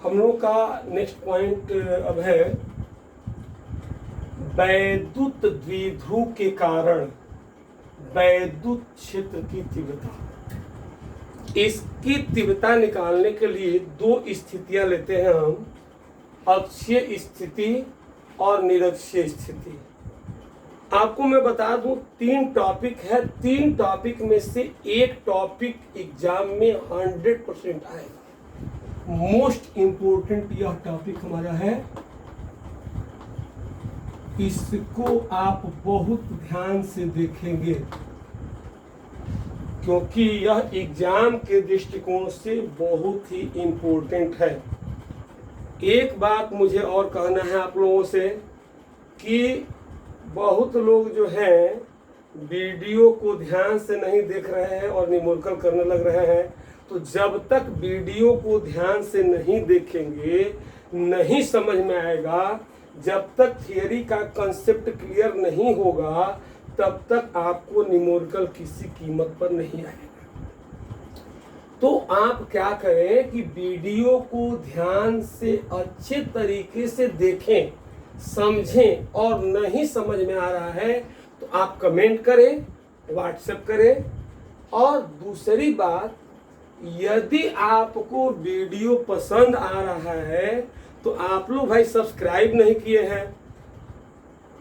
हम लोग का नेक्स्ट पॉइंट अब है वैद्युत द्विध्रुव के कारण वैद्युत क्षेत्र की तीव्रता। इसकी तीव्रता निकालने के लिए दो स्थितियां लेते हैं हम, अक्षीय स्थिति और निरक्षीय स्थिति। आपको मैं बता दूं 3 टॉपिक है, 3 टॉपिक में से एक टॉपिक एग्जाम में 100% आएगा। मोस्ट इंपोर्टेंट यह टॉपिक हमारा है, इसको आप बहुत ध्यान से देखेंगे क्योंकि यह एग्जाम के दृष्टिकोण से बहुत ही इंपॉर्टेंट है। एक बात मुझे और कहना है आप लोगों से कि बहुत लोग जो हैं वीडियो को ध्यान से नहीं देख रहे हैं और न्यूमेरिकल करने लग रहे हैं। तो जब तक वीडियो को ध्यान से नहीं देखेंगे नहीं समझ में आएगा, जब तक थियरी का कंसेप्ट क्लियर नहीं होगा तब तक आपको न्यूमेरिकल किसी कीमत पर नहीं आएगा। तो आप क्या करें कि वीडियो को ध्यान से अच्छे तरीके से देखें, समझें, और नहीं समझ में आ रहा है तो आप कमेंट करें, व्हाट्सएप करें। और दूसरी बात, यदि आपको वीडियो पसंद आ रहा है तो आप लोग भाई सब्सक्राइब नहीं किए हैं।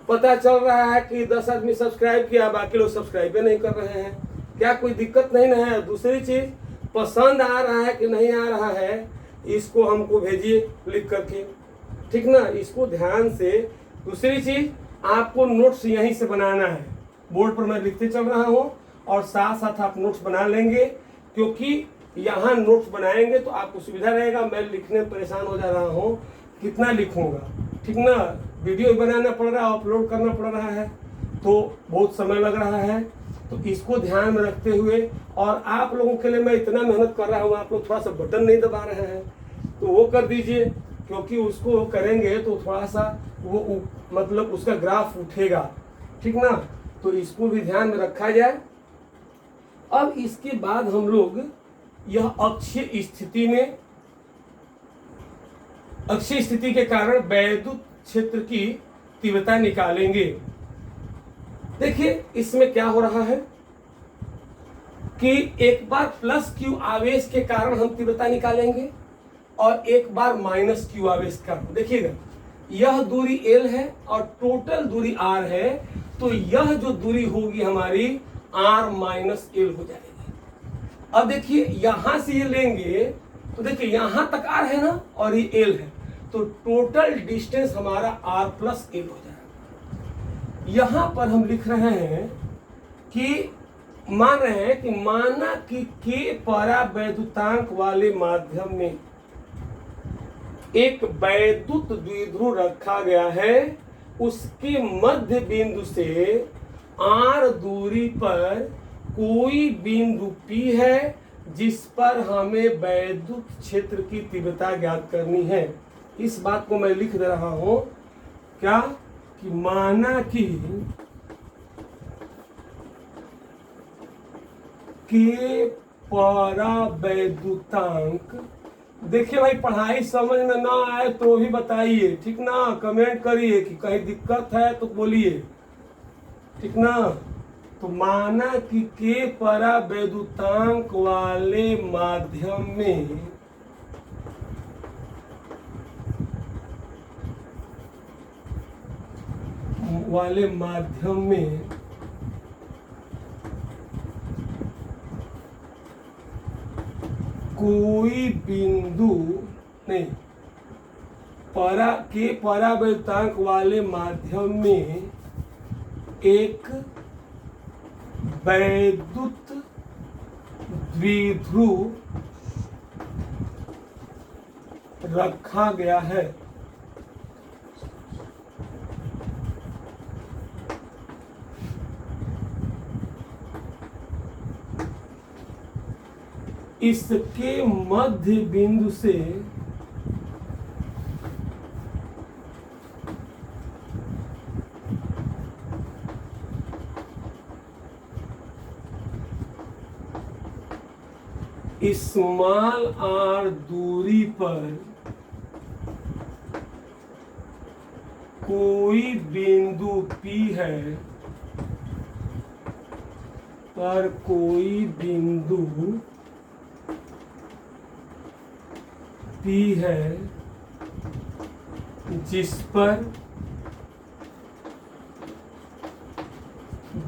पता चल रहा है कि 10 आदमी सब्सक्राइब किया, बाकी लोग सब्सक्राइब नहीं कर रहे हैं। क्या कोई दिक्कत नहीं ना है? दूसरी चीज, पसंद आ रहा है कि नहीं आ रहा है इसको हमको भेजिए लिख करके, ठीक ना, इसको ध्यान से। दूसरी चीज, आपको नोट्स यहीं से बनाना है, बोर्ड पर मैं लिखते चल रहा हूँ और साथ साथ आप नोट्स बना लेंगे, क्योंकि यहाँ नोट्स बनाएंगे तो आपको सुविधा रहेगा। मैं लिखने में परेशान हो जा रहा हूँ, कितना लिखूंगा, ठीक ना, वीडियो बनाना पड़ रहा है, अपलोड करना पड़ रहा है तो बहुत समय लग रहा है। तो इसको ध्यान में रखते हुए, और आप लोगों के लिए मैं इतना मेहनत कर रहा हूँ, आप लोग थोड़ा सा बटन नहीं दबा रहे हैं तो वो कर दीजिए, क्योंकि उसको करेंगे तो थोड़ा सा वो मतलब उसका ग्राफ उठेगा, ठीक ना। तो इसको भी ध्यान में रखा जाए। अब इसके बाद हम लोग यह अक्षीय स्थिति में, अक्षीय स्थिति के कारण वैद्युत क्षेत्र की तीव्रता निकालेंगे। देखिए इसमें क्या हो रहा है कि एक बार प्लस क्यू आवेश के कारण हम तीव्रता निकालेंगे और एक बार माइनस क्यू आवेश का। देखिएगा यह दूरी L है और टोटल दूरी R है, तो यह जो दूरी होगी हमारी R माइनस L हो जाएगी। अब देखिए यहां से ये लेंगे तो देखिए यहां तक R है ना और ये L है, तो टोटल डिस्टेंस हमारा R प्लस L हो जाएगा। यहां पर हम लिख रहे हैं कि मान रहे हैं कि माना कि K परावैद्युतांक वाले माध्यम में एक वैद्युत द्विध्रुव रखा गया है, उसके मध्य बिंदु से R दूरी पर कोई बिंदु P है जिस पर हमें वैद्युत क्षेत्र की तीव्रता ज्ञात करनी है। इस बात को मैं लिख दे रहा हूं क्या कि माना कि K परावैद्युतांक, देखिए भाई पढ़ाई समझ में ना आए तो भी बताइए, ठीक ना, कमेंट करिए कि कहीं दिक्कत है तो बोलिए, ठीक ना। तो माना कि K परावैद्युतांक वाले माध्यम में कोई बिंदु नहीं, K परावैद्युतांक वाले माध्यम में एक वैद्युत द्विध्रुव रखा गया है। इसके मध्य बिंदु से स्मॉल r दूरी पर कोई बिंदु P है, पर कोई बिंदु P है जिस पर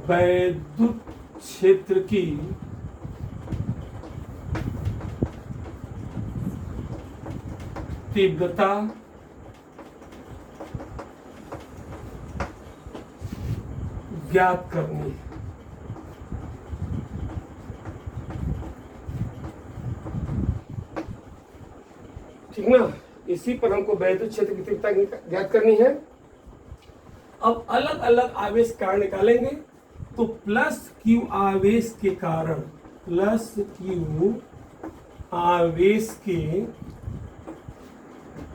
वैद्युत क्षेत्र की तीव्रता ज्ञात करनी है। ठीक ना, इसी पर हमको वैद्युत क्षेत्र की तीव्रता ज्ञात करनी है। अब अलग अलग आवेश कारण निकालेंगे। तो प्लस क्यू आवेश के कारण, प्लस क्यू आवेश के,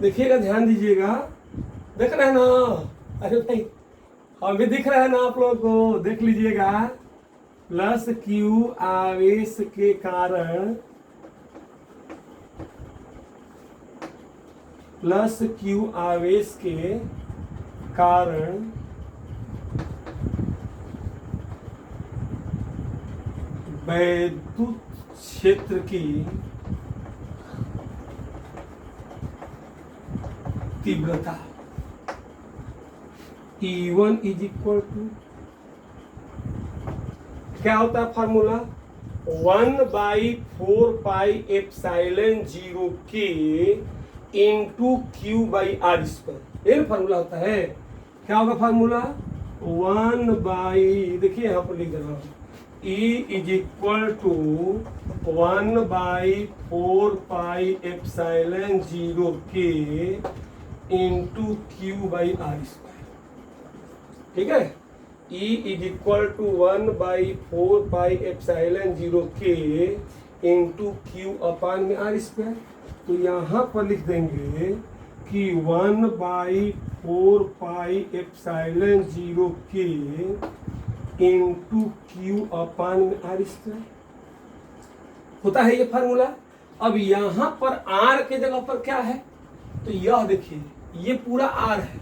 देखिएगा ध्यान दीजिएगा, देख रहे हैं ना, अरे भाई हमें दिख रहा है ना, आप लोग को देख लीजिएगा। प्लस क्यू आवेश के कारण, प्लस क्यू आवेश के कारण वैद्युत क्षेत्र की तीव्रता E1 इज इक्वल टू, क्या होता है फार्मूला, 1/4πε0 के into Q by R square, ये फार्मूला होता है। क्या होगा फार्मूला, 1 देखिए यहाँ पर लिख दे रहा हूँ, E इज इक्वल टू 1/4πε0 के into Q by R square. ठीक है, E इज इक्वल टू 1/4πε0 के इंटू क्यू अपान में आर स्क्वायर। तो यहाँ पर लिख देंगे कि 1/4πε0 के इंटू क्यू अपान में आर स्क्वायर होता है ये फार्मूला। अब यहाँ पर आर के जगह पर क्या है, तो यह देखिए ये पूरा आर है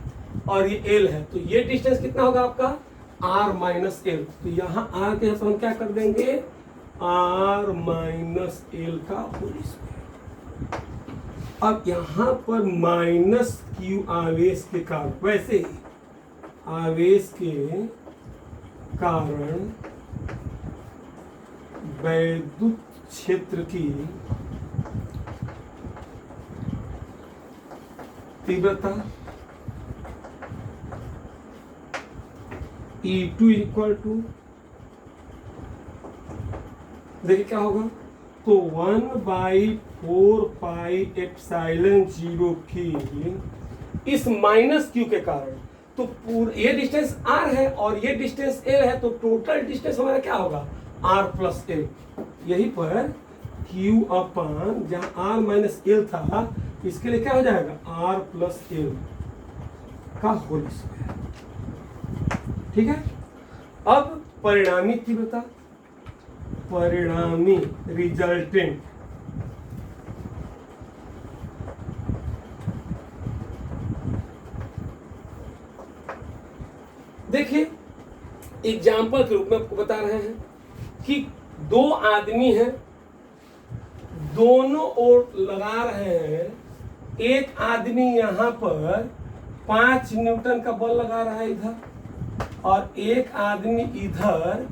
और ये एल है, तो ये डिस्टेंस कितना होगा आपका, आर माइनस एल। तो यहाँ आर के हम क्या कर देंगे, आर माइनस एल का होल स्क्वायर। अब यहाँ पर माइनस क्यू आवेश के कारण, वैसे ही आवेश के कारण वैद्युत क्षेत्र की तीव्रता E2 इक्वल टू, देखिए क्या होगा, तो 1/4πε0 की इस माइनस क्यू के कारण, तो पूरा ये डिस्टेंस r है और ये डिस्टेंस l है, तो टोटल डिस्टेंस हमारा क्या होगा, r प्लस l। यही पर q अपान जहाँ r माइनस l था, इसके लिए क्या हो जाएगा, r प्लस l का होल स्क्वायर। ठीक है, अब परिणामी तीव्रता, परिणामी रिजल्टेंट, देखिए एग्जाम्पल के रूप में आपको बता रहे हैं कि दो आदमी हैं, दोनों ओर लगा रहे हैं। एक आदमी यहाँ पर 5 न्यूटन का बल लगा रहा है इधर, और एक आदमी इधर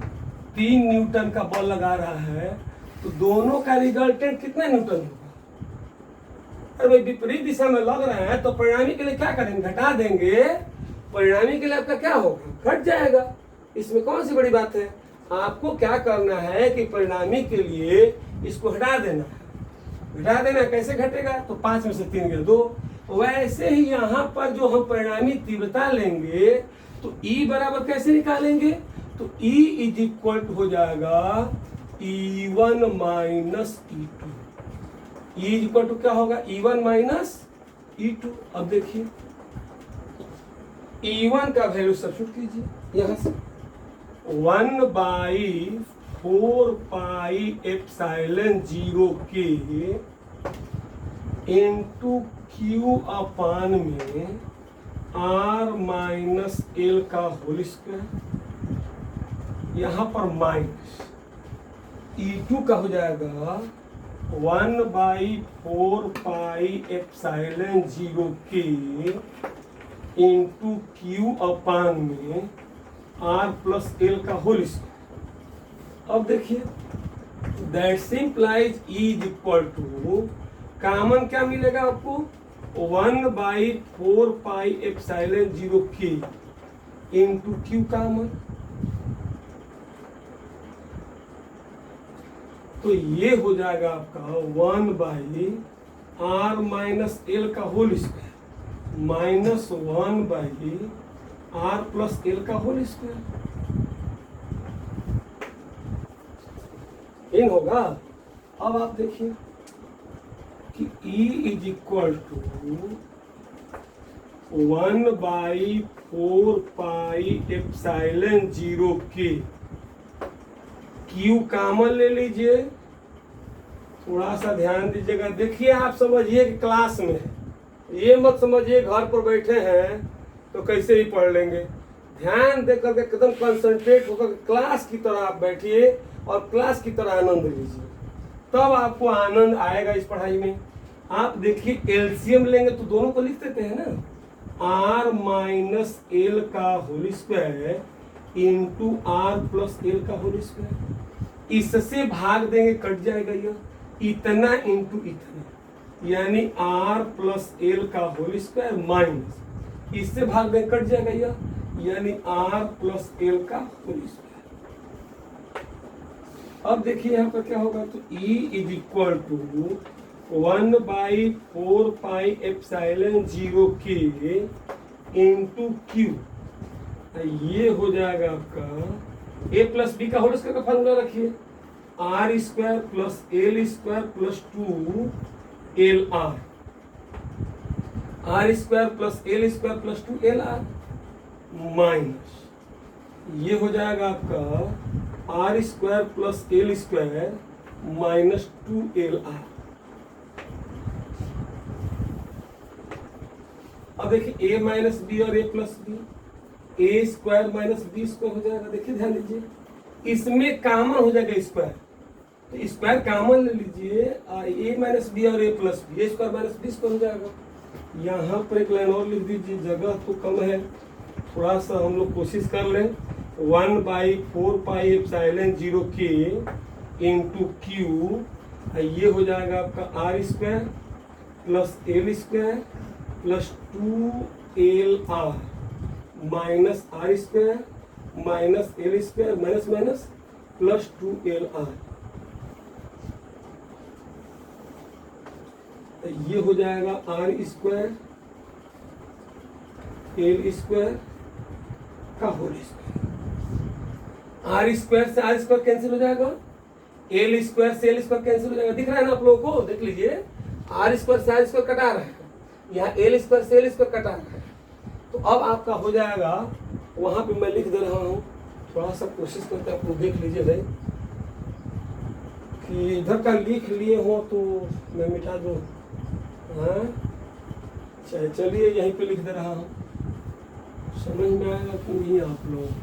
3 न्यूटन का बल लगा रहा है, तो दोनों का रिजल्टेंट कितना न्यूटन होगा। अरे भाई विपरीत दिशा में लग रहे हैं, तो परिणामी के लिए क्या करेंगे, घटा देंगे। परिणामी के लिए आपका क्या होगा, घट जाएगा। इसमें कौन सी बड़ी बात है, आपको क्या करना है कि परिणामी के लिए इसको हटा देना है। घटा देना कैसे घटेगा, तो 5 में से 3 गए 2। वैसे ही यहाँ पर जो हम परिणामी तीव्रता लेंगे, तो E बराबर कैसे निकालेंगे, तो E इज इक्वल टू हो जाएगा E1 minus E2। E is equal to क्या होगा, E1 माइनस E2। अब देखिए E1 का वैल्यू सब्स्टिट्यूट कीजिए यहाँ से, 1/4πε0 के इंटू क्यू अपान में आर माइनस एल का होल स्क्वायर, यहां पर माइनस E2 का हो जाएगा 1/4πε0k इंटू क्यू अपान में आर प्लस एल का होल स्क्वायर। अब देखिए that simplify is equal to, common क्या मिलेगा आपको 1/4πε0k इंटू क्यू कॉमन, तो ये हो जाएगा आपका 1/r माइनस एल का whole square minus 1/r plus L का होल स्क्वायर, इन होगा। अब आप देखिए कि E is equal to 1/4πε0k, Q common ले लीजिए, थोड़ा सा ध्यान दीजिएगा। देखिए आप समझिए कि क्लास में है, ये मत समझिए घर पर बैठे हैं तो कैसे ही पढ़ लेंगे। ध्यान देकर के एकदम कंसंट्रेट होकर क्लास की तरह आप बैठिए और क्लास की तरह आनंद लीजिए, तब आपको आनंद आएगा इस पढ़ाई में। आप देखिए एलसीएम लेंगे तो दोनों को लिख देते हैं ना, आर माइनस एल का whole square into R plus L का होल स्क्वायर, इससे भाग देंगे कट जाएगा यह, इतना इंटू इतना, यानी आर प्लस एल का होल स्क्वायर माइनस, इससे भाग देंगे कट जाएगा यह, यानी आर प्लस एल का होल स्क्वायर। अब देखिए यहाँ पर क्या होगा, तो E is equal to 1/4πε0k into Q, ये हो जाएगा आपका a प्लस बी का होल स्क्वायर का फॉर्मूला रखिए, R square plus L square plus 2LR, R square plus L square plus 2LR minus, ये हो जाएगा आपका R square plus L square minus 2LR। अब देखिए a माइनस बी और a plus B, A square minus B square हो जाएगा। देखिए ध्यान दीजिए, इसमें कॉमन हो जाएगा स्क्वायर, तो स्क्वायर कॉमन ले लीजिए, ए माइनस बी और ए plus B, A square minus B square हो जाएगा। यहाँ पर एक लाइन और लिख दीजिए, जगह तो कम है, थोड़ा सा हम लोग कोशिश कर लें। 1/4πε0k इंटू क्यू, ये हो जाएगा आपका R square plus L square plus 2LR minus R square minus L square minus minus plus 2LR, ये हो जाएगा आर स्क्वायर एल स्क्वायर का होल स्क्वायर, आर स्क्वायर से आर स्क्वायर कैंसिल हो जाएगा, एल स्क्वायर से एल स्क्वायर कैंसिल हो जाएगा। दिख रहा है ना आप लोगों को, देख लीजिए आर स्क्वायर से आर स्क्वायर कटा रहा है, यहाँ एल स्क्वायर से एल स्क्वायर कटा रहा है, तो अब आपका हो जाएगा, वहां पे मैं लिख दे रहा हूं, थोड़ा सा कोशिश करके आप लोग देख लीजिए भाई कि इधर का लिख लिए हो तो मैं मिटा दूं। हाँ चलिए यहीं पे लिख दे रहा हूँ, समझ में आएगा कि नहीं आप लोगों को,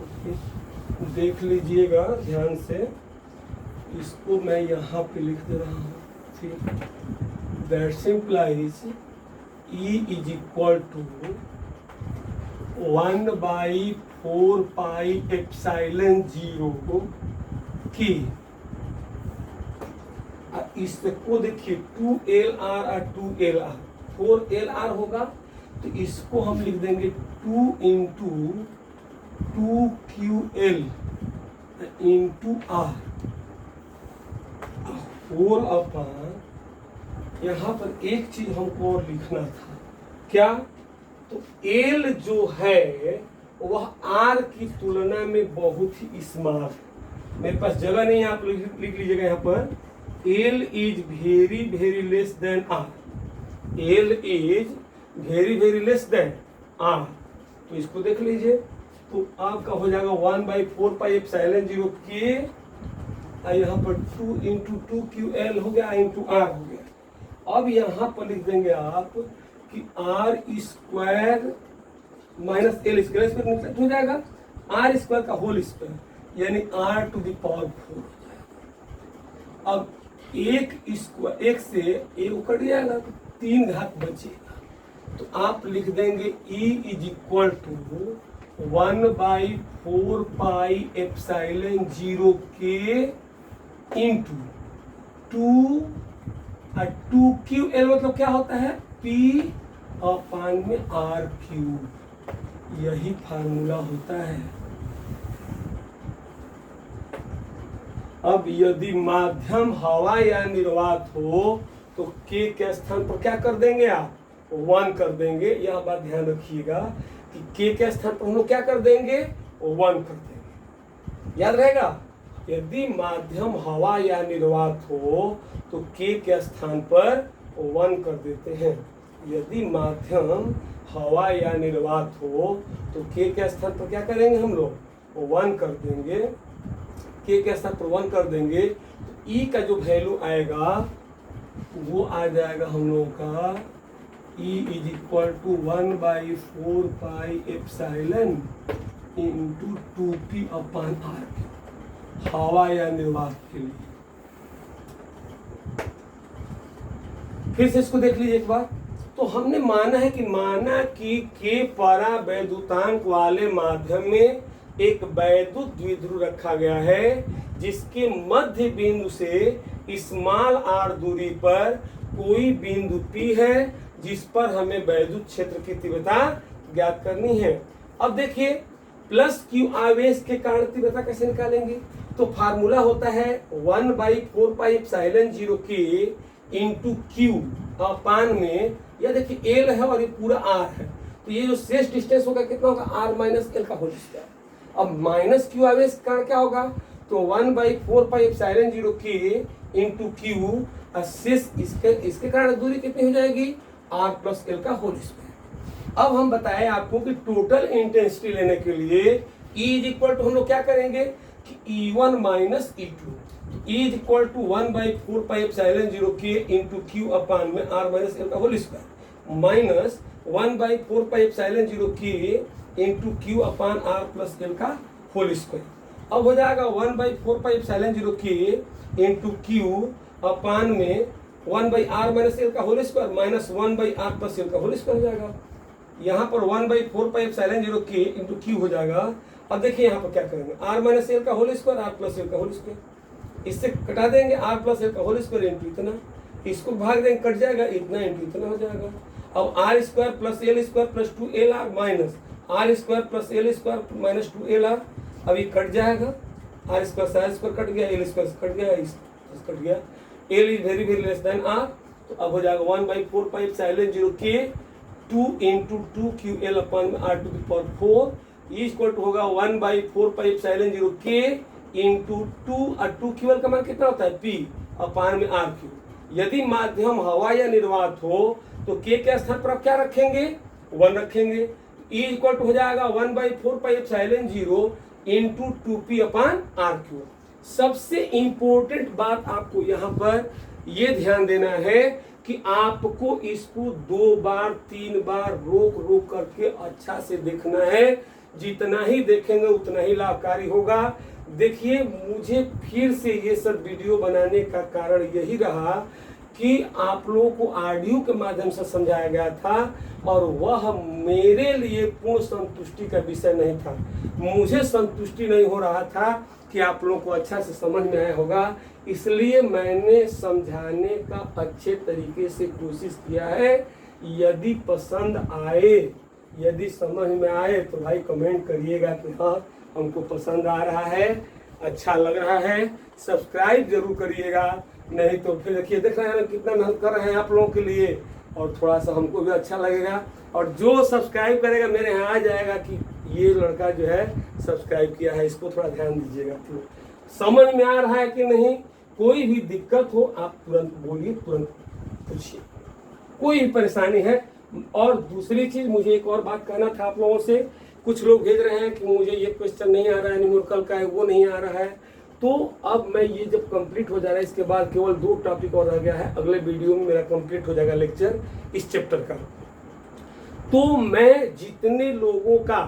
देख लीजिएगा ध्यान से, इसको मैं यहाँ पे लिख दे रहा हूँ। फिर that simplify E is equal to 1/4πε0k, इसको देखिए 2LR और 2LR, 4LR होगा तो इसको हम लिख देंगे 2 इंटू 2QL इंटू R, 4/, यहाँ पर एक चीज हमको और लिखना था, क्या, तो L जो है वह R की तुलना में बहुत ही स्मॉल है। मेरे पास जगह नहीं है, आप लिख लीजिएगा यहाँ पर, L is very very less than R, L is very very less than R, तो इसको देख लीजिए, तो आपका हो जाएगा 1/4πε0k, यहाँ पर 2 इंटू 2QL हो गया इंटू R हो गया। अब यहाँ पर लिख देंगे आप कि R square minus L square square हो जाएगा आर स्क्वायर का होल स्क्वायर यानी आर टू द पावर 4 हो जाएगा। अब एक से एक कट जाएगा तो 3 घात बचेगा, तो आप लिख देंगे E is equal to 1/4 pi epsilon 0 के इंटू 2Q L मतलब क्या होता है P अपान में R क्यूब, यही फार्मूला होता है। अब यदि माध्यम हवा या निर्वात हो तो K के स्थान पर क्या कर देंगे आप 1 कर देंगे। यह बात ध्यान रखिएगा कि K के स्थान पर हम लोग क्या कर देंगे 1 कर देंगे, याद रहेगा। यदि माध्यम हवा या निर्वात हो तो K के स्थान पर 1 कर देते हैं। यदि माध्यम हवा या निर्वात हो तो K के स्थान पर क्या करेंगे हम लोग 1 कर देंगे। K के स्थान पर 1 कर देंगे तो E का जो वैल्यू आएगा वो आ जाएगा हम लोगों का E is equal to 1/4 pi epsilon into 2P upon R हवा या निर्वात के लिए। फिर से इसको देख लीजिए एक बार। तो हमने माना कि के परा वैद्युतांक वाले माध्यम में एक वैद्युत द्विध्रुव रखा गया है जिसके मध्य बिंदु से स्मॉल r दूरी पर कोई बिंदु P है जिस पर हमें वैद्युत क्षेत्र की तीव्रता ज्ञात करनी है। अब देखिए प्लस Q आवेश के कारण तीव्रता कैसे निकालेंगे, तो फार्मूला होता है 1/4 पाई एप्सिलॉन 0 के इंटू Q अपान में, यह देखिए L है और ये पूरा R है, तो ये जो शेष डिस्टेंस होगा कितना होगा R माइनस L का होल स्क्वायर। अब माइनस Q आवेश के कारण क्या होगा, तो 1/4 पाई एप्सिलॉन 0 के इंटू Q शेष इसके कारण दूरी कितनी हो जाएगी R प्लस L का होल स्क्वायर। अब हम बताएं आपको कि टोटल इंटेंसिटी लेने के लिए E इज इक्वल टू हम लोग क्या करेंगे कि E1 minus E2, E is equal to 1/4 pi epsilon 0 के इंटू Q अपान में R माइनस L का whole square minus 1/4 pi epsilon 0 के into Q upon R plus L का होल स्क्वायर। अब हो जाएगा 1/4 पाई एप्सिलॉन 0 के इंटू Q अपान में 1/R माइनस L का whole square minus 1/R plus L का होल स्क्वायर हो जाएगा। यहाँ पर 1/4 पाई एप्सिलॉन 0 के इंटू Q हो जाएगा। अब देखिए यहाँ पर क्या करेंगे R माइनस L का whole square R plus L का होल स्क्वायर, इससे कटा देंगे R प्लस L का होल स्क्वायर इंटू इतना, इसको भाग देंगे कट जाएगा इतना इंटू इतना हो जाएगा। अब R square plus L square plus 2LR minus R square plus L square minus 2LR, अब ये कट जाएगा, R स्क्वायर से R स्क्वायर कट गया, L स्क्वायर से कट गया, इस कट गया, L is very very less than R, तो अब हो जाएगा 1/4 पाई एप्सिलॉन 0 के 2 इंटू 2QL अपान में R to the power 4 equal to होगा 1/4 पाई एप्सिलॉन 0 के इंटू 2QL का मान कितना होता है P अपान में R क्यूब। यदि माध्यम हवा या निर्वात हो तो K के स्थान पर आप क्या रखेंगे 1 रखेंगे, E इक्वल टू हो जाएगा 1/4 pi epsilon 0 into 2P upon R cube. सबसे इंपॉर्टेंट बात आपको यहाँ पर ये ध्यान देना है कि आपको इसको 2 बार 3 बार रोक करके अच्छा से देखना है। जितना ही देखेंगे उतना ही लाभकारी होगा। देखिए मुझे फिर से ये सब वीडियो बनाने का कारण यही रहा कि आप लोगों को ऑडियो के माध्यम से समझाया गया था और वह मेरे लिए पूर्ण संतुष्टि का विषय नहीं था। मुझे संतुष्टि नहीं हो रहा था कि आप लोगों को अच्छा से समझ में आया होगा, इसलिए मैंने समझाने का अच्छे तरीके से कोशिश किया है। यदि पसंद आए, यदि समझ में आए तो भाई कमेंट करिएगा कि हाँ हमको पसंद आ रहा है, अच्छा लग रहा है। सब्सक्राइब जरूर करिएगा, नहीं तो फिर देखिए देख रहे हैं कितना मेहनत कर रहे हैं आप लोगों के लिए और थोड़ा सा हमको भी अच्छा लगेगा। और जो सब्सक्राइब करेगा मेरे यहाँ आ जाएगा कि ये लड़का जो है सब्सक्राइब किया है, इसको थोड़ा ध्यान दीजिएगा। समझ में आ रहा है कि नहीं, कोई भी दिक्कत हो आप तुरंत बोलिए, तुरंत पूछिए, कोई भी परेशानी है। और दूसरी चीज मुझे एक और बात कहना था आप लोगों से, कुछ लोग भेज रहे हैं कि मुझे ये क्वेश्चन नहीं आ रहा है, न्यूमेरिकल का है वो नहीं आ रहा है। तो अब मैं ये जब कंप्लीट हो जा रहा है इसके बाद केवल 2 टॉपिक और रह गया है, अगले वीडियो में मेरा कंप्लीट हो जाएगा लेक्चर इस चैप्टर का। तो मैं जितने लोगों का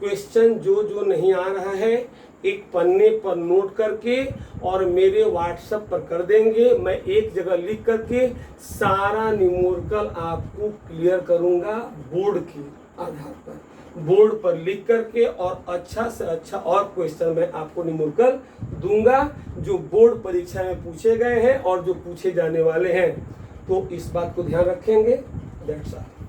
क्वेश्चन जो नहीं आ रहा है एक पन्ने पर नोट करके और मेरे व्हाट्सएप पर कर देंगे। मैं एक जगह लिख करके सारा न्यूमेरिकल आपको क्लियर करूंगा बोर्ड के आधार पर, बोर्ड पर लिख करके, और अच्छा से अच्छा और क्वेश्चन मैं आपको न्यूमेरिकल दूंगा जो बोर्ड परीक्षा में पूछे गए हैं और जो पूछे जाने वाले हैं। तो इस बात को ध्यान रखेंगे। That's all.